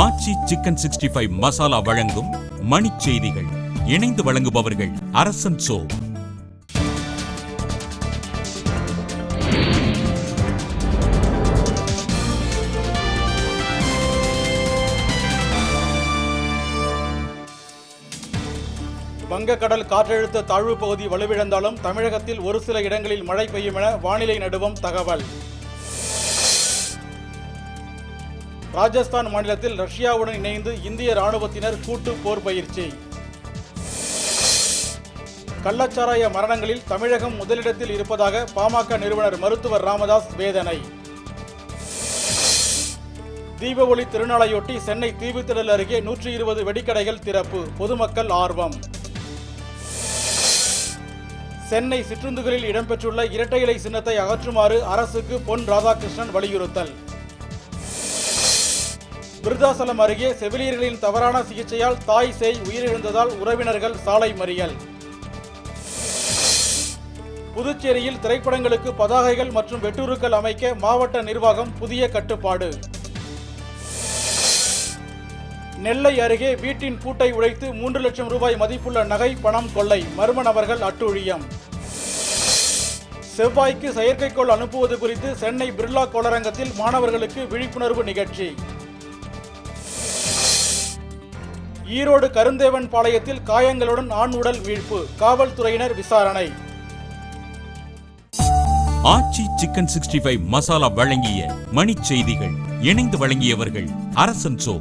ஆச்சி chicken 65 masala வழங்கும் மணிச் செய்திகள். இணைந்து வழங்குபவர்கள் அரசன் சோ. வங்கக்கடல் காற்றழுத்த தாழ்வு பகுதி வலுவிழந்தாலும் தமிழகத்தில் ஒரு சில இடங்களில் மழை பெய்யும் என வானிலை நடுவம் தகவல். ராஜஸ்தான் மாநிலத்தில் ரஷ்யாவுடன் இணைந்து இந்திய ராணுவத்தினர் கூட்டு போர் பயிற்சி. கள்ளச்சாராய மரணங்களில் தமிழகம் முதலிடத்தில் இருப்பதாக பாமக நிறுவனர் மருத்துவர் ராமதாஸ் வேதனை. தீப ஒளி திருநாளையொட்டி சென்னை தீவுத்திடல் அருகே 120 வெடிக்கடைகள் திறப்பு, பொதுமக்கள் ஆர்வம். சென்னை சிற்றுந்துகளில் இடம்பெற்றுள்ள இரட்டை இலை சின்னத்தை அகற்றுமாறு அரசுக்கு பொன் ராதாகிருஷ்ணன் வலியுறுத்தல். விருத்தாசலம் அருகே செவிலியர்களின் தவறான சிகிச்சையால் தாய் சேய் உயிரிழந்ததால் உறவினர்கள் சாலை மறியல். புதுச்சேரியில் திரைப்படங்களுக்கு பதாகைகள் மற்றும் வெட்டுருக்கள் அமைக்க மாவட்ட நிர்வாகம் புதிய கட்டுப்பாடு. நெல்லை அருகே வீட்டின் பூட்டை உடைத்து 3 லட்சம் ரூபாய் மதிப்புள்ள நகை பணம் கொள்ளை, மர்ம நபர்கள் அட்டூழியம். செவ்வாய்க்கு செயற்கைக்கோள் அனுப்புவது குறித்து சென்னை பிர்லா கோளரங்கத்தில் மாணவர்களுக்கு விழிப்புணர்வு நிகழ்ச்சி. ஈரோடு கருந்தேவன் பாளையத்தில் காயங்களுடன் ஆண் உடல் மீட்பு, காவல்துறையினர் விசாரணை. ஆச்சி சிக்கன் 65 மசாலா வழங்கிய மணிச் செய்திகள். இணைந்து வழங்கியவர்கள் அரசன் சோ.